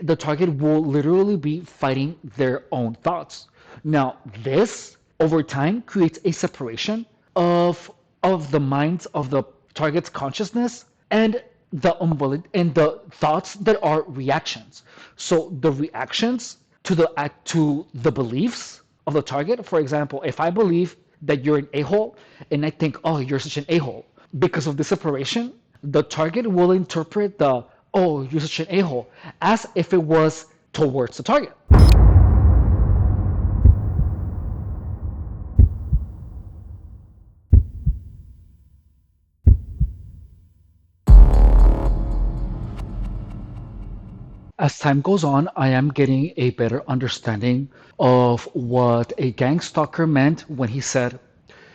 The target will literally be fighting their own thoughts. Now, this over time creates a separation of the minds of the target's consciousness and the thoughts that are reactions. So the reactions to the beliefs of the target. For example, if I believe that you're an a-hole and I think, oh, you're such an a-hole, because of the separation, the target will interpret the, oh, you're such an a-hole, as if it was towards the target. As time goes on, I am getting a better understanding of what a gang stalker meant when he said,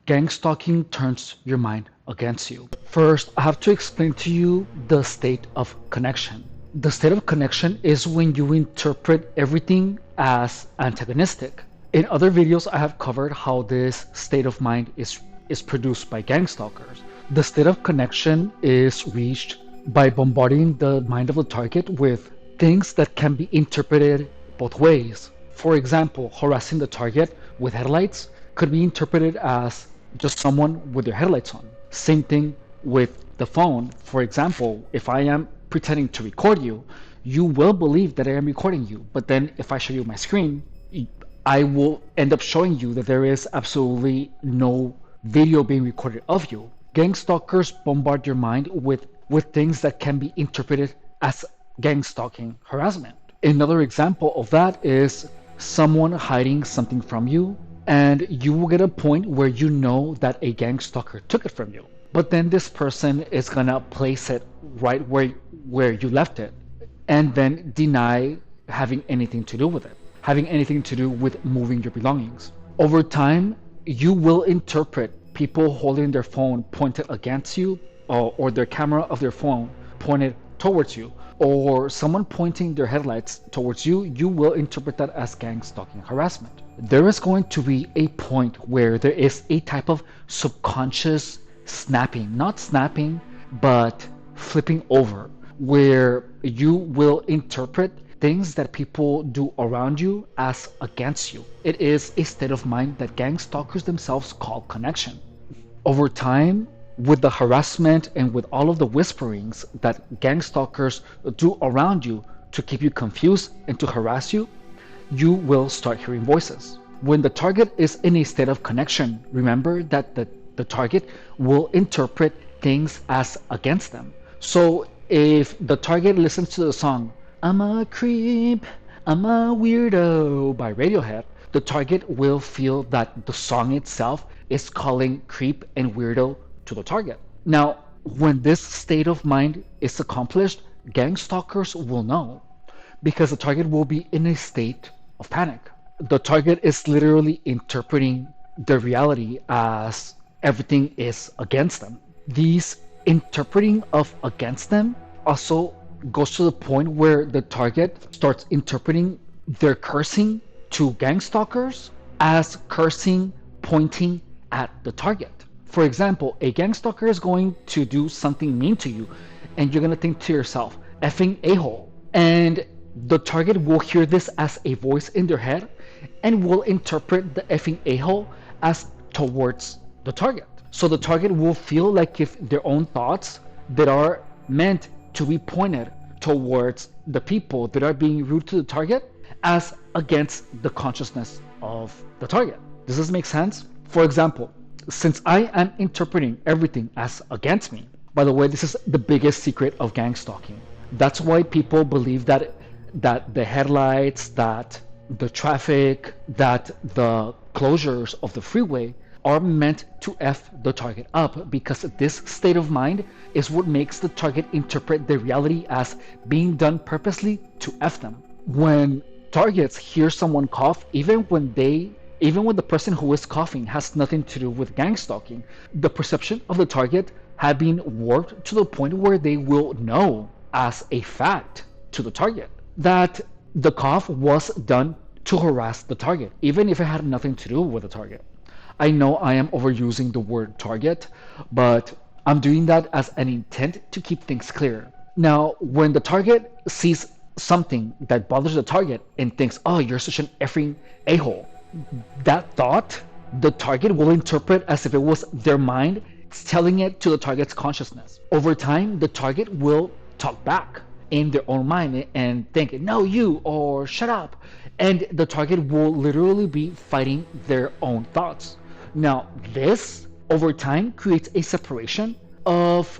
gang stalking turns your mind against you. First, I have to explain to you the state of connection. The state of connection is when you interpret everything as antagonistic. In other videos, I have covered how this state of mind is produced by gang stalkers. The state of connection is reached by bombarding the mind of the target with things that can be interpreted both ways. For example, harassing the target with headlights could be interpreted as just someone with their headlights on. Same thing with the phone. For example, if I am pretending to record you, you will believe that I am recording you. But then if I show you my screen, I will end up showing you that there is absolutely no video being recorded of you. Gang stalkers bombard your mind with things that can be interpreted as gang stalking harassment. Another example of that is someone hiding something from you, and you will get a point where you know that a gang stalker took it from you. But then this person is gonna place it right where you left it, and then deny having anything to do with it, having anything to do with moving your belongings. Over time, you will interpret people holding their phone pointed against you, or their camera of their phone pointed towards you, or someone pointing their headlights towards you, you will interpret that as gang stalking harassment. There is going to be a point where there is a type of subconscious snapping, not snapping, but flipping over, where you will interpret things that people do around you as against you. It is a state of mind that gang stalkers themselves call connection. Over time, with the harassment and with all of the whisperings that gang stalkers do around you to keep you confused and to harass you, you will start hearing voices. When the target is in a state of connection, remember that the target will interpret things as against them. So if the target listens to the song, I'm a creep, I'm a weirdo by Radiohead, the target will feel that the song itself is calling creep and weirdo to the target. Now, when this state of mind is accomplished, gang stalkers will know because the target will be in a state of panic. The target is literally interpreting the reality as everything is against them. These interpreting of against them also goes to the point where the target starts interpreting their cursing to gang stalkers as cursing pointing at the target. For example, a gang stalker is going to do something mean to you, and you're going to think to yourself, effing a-hole. And the target will hear this as a voice in their head and will interpret the effing a-hole as towards the target. So the target will feel like if their own thoughts that are meant to be pointed towards the people that are being rude to the target as against the consciousness of the target. Does this make sense? For example, since I am interpreting everything as against me, by the way, this is the biggest secret of gang stalking. That's why people believe that the headlights, that the traffic, that the closures of the freeway are meant to F the target up, because this state of mind is what makes the target interpret the reality as being done purposely to F them. When targets hear someone cough, even when the person who is coughing has nothing to do with gang stalking, the perception of the target have been warped to the point where they will know as a fact to the target that the cough was done to harass the target, even if it had nothing to do with the target. I know I am overusing the word target, but I'm doing that as an intent to keep things clear. Now, when the target sees something that bothers the target and thinks, oh, you're such an effing a-hole, that thought, the target will interpret as if it was their mind telling it to the target's consciousness. Over time, the target will talk back in their own mind and think, no, you, or shut up. And the target will literally be fighting their own thoughts. Now, this over time creates a separation of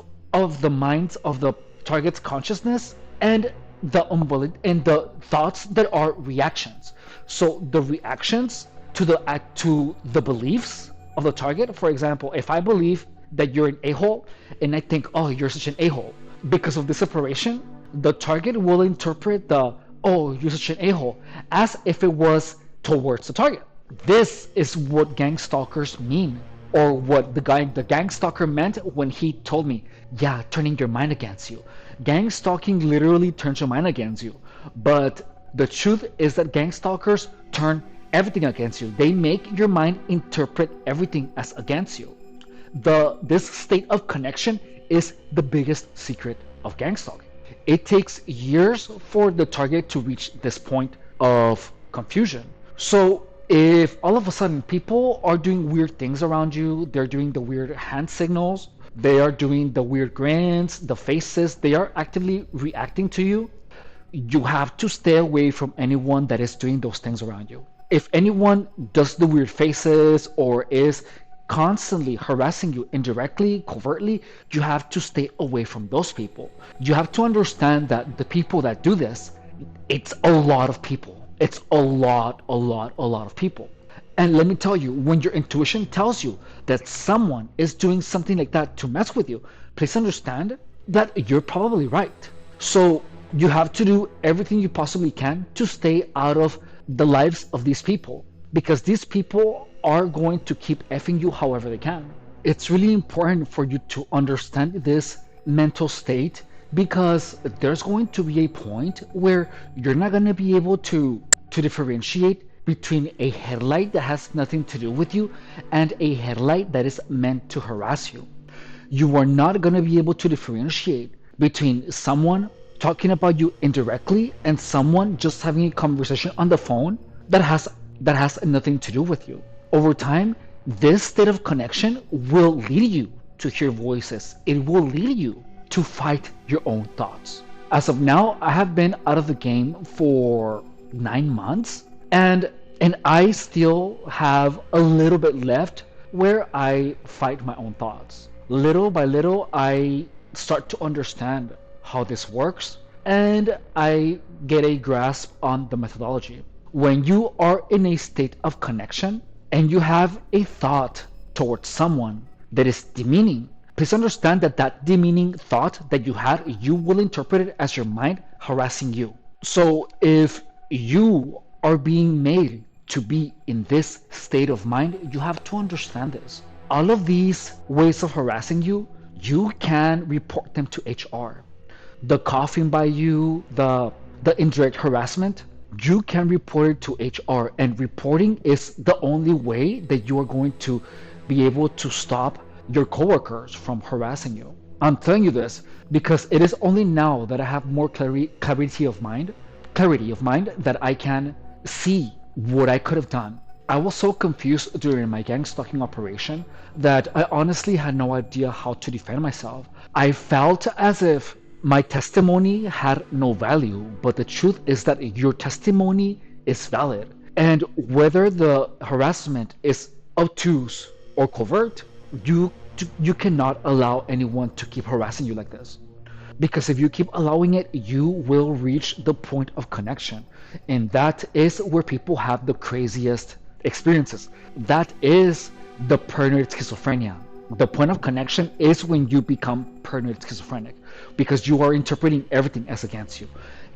the minds of the target's consciousness and the thoughts that are reactions. So the reactions to the beliefs of the target. For example, if I believe that you're an a-hole and I think, oh, you're such an a-hole, because of the separation, the target will interpret the, oh, you're such an a-hole, as if it was towards the target. This is what gang stalkers mean, or what the gang stalker meant when he told me, yeah, turning your mind against you. Gang stalking literally turns your mind against you. But the truth is that gang stalkers turn everything against you. They make your mind interpret everything as against you. This state of connection is the biggest secret of gang stalking. It takes years for the target to reach this point of confusion. So if all of a sudden people are doing weird things around you, they're doing the weird hand signals, they are doing the weird grins, the faces, they are actively reacting to you, you have to stay away from anyone that is doing those things around you. If anyone does the weird faces or is constantly harassing you indirectly, covertly, you have to stay away from those people. You have to understand that the people that do this, it's a lot of people. It's a lot of people. And let me tell you, when your intuition tells you that someone is doing something like that to mess with you, please understand that you're probably right. So you have to do everything you possibly can to stay out of the lives of these people, because these people are going to keep effing you however they can. It's really important for you to understand this mental state, because there's going to be a point where you're not going to be able to differentiate between a headlight that has nothing to do with you and a headlight that is meant to harass you. You are not going to be able to differentiate between someone talking about you indirectly and someone just having a conversation on the phone that has nothing to do with you. Over time, this state of connection will lead you to hear voices. It will lead you to fight your own thoughts. As of now, I have been out of the game for 9 months, and I still have a little bit left where I fight my own thoughts. Little by little, I start to understand how this works, and I get a grasp on the methodology. When you are in a state of connection and you have a thought towards someone that is demeaning, please understand that that demeaning thought that you had, you will interpret it as your mind harassing you. So if you are being made to be in this state of mind, you have to understand this. All of these ways of harassing you, you can report them to HR. The coughing by you, the indirect harassment, you can report it to HR, and reporting is the only way that you are going to be able to stop your coworkers from harassing you. I'm telling you this because it is only now that I have more clarity of mind that I can see what I could have done. I was so confused during my gang stalking operation that I honestly had no idea how to defend myself. I felt as if my testimony had no value, but the truth is that your testimony is valid. And whether the harassment is obtuse or covert, you cannot allow anyone to keep harassing you like this. Because if you keep allowing it, you will reach the point of connection. And that is where people have the craziest experiences. That is the paranoid schizophrenia. The point of connection is when you become paranoid schizophrenic, because you are interpreting everything as against you.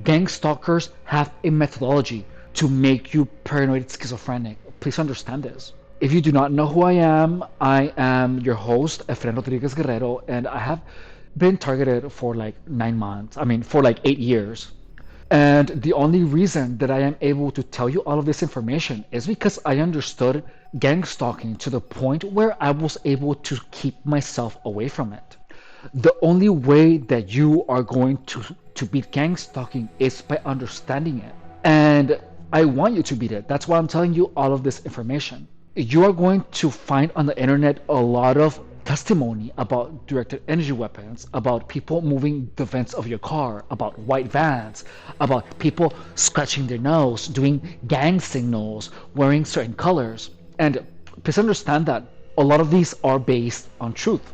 Gang stalkers have a methodology to make you paranoid schizophrenic. Please understand this. If you do not know who I am your host, Efren Rodriguez Guerrero, and I have been targeted for like 9 months. For like 8 years. And the only reason that I am able to tell you all of this information is because I understood gang stalking to the point where I was able to keep myself away from it. The only way that you are going to beat gang stalking is by understanding it. And I want you to beat it. That's why I'm telling you all of this information. You are going to find on the internet a lot of testimony about directed energy weapons, about people moving the vents of your car, about white vans, about people scratching their nose, doing gang signals, wearing certain colors. And please understand that a lot of these are based on truth.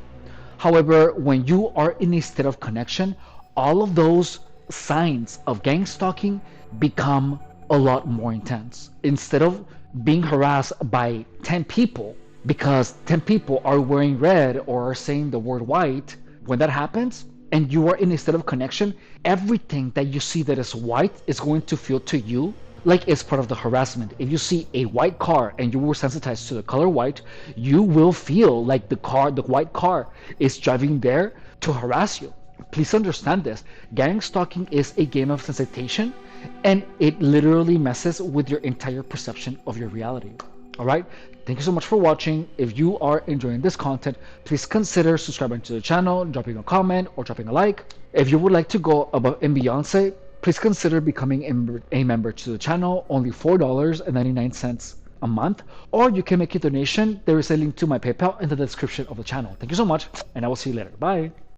However, when you are in a state of connection, all of those signs of gang stalking become a lot more intense. Instead of being harassed by 10 people because 10 people are wearing red or are saying the word white, when that happens and you are in a state of connection, everything that you see that is white is going to feel to you like it's part of the harassment. If you see a white car and you were sensitized to the color white, you will feel like the white car is driving there to harass you. Please understand this. Gang stalking is a game of sensitization, and it literally messes with your entire perception of your reality. All right? Thank you so much for watching. If you are enjoying this content, please consider subscribing to the channel, dropping a comment, or dropping a like. If you would like to go above and beyond, please consider becoming a member to the channel, only $4.99 a month, or you can make a donation. There is a link to my PayPal in the description of the channel. Thank you so much, and I will see you later. Bye.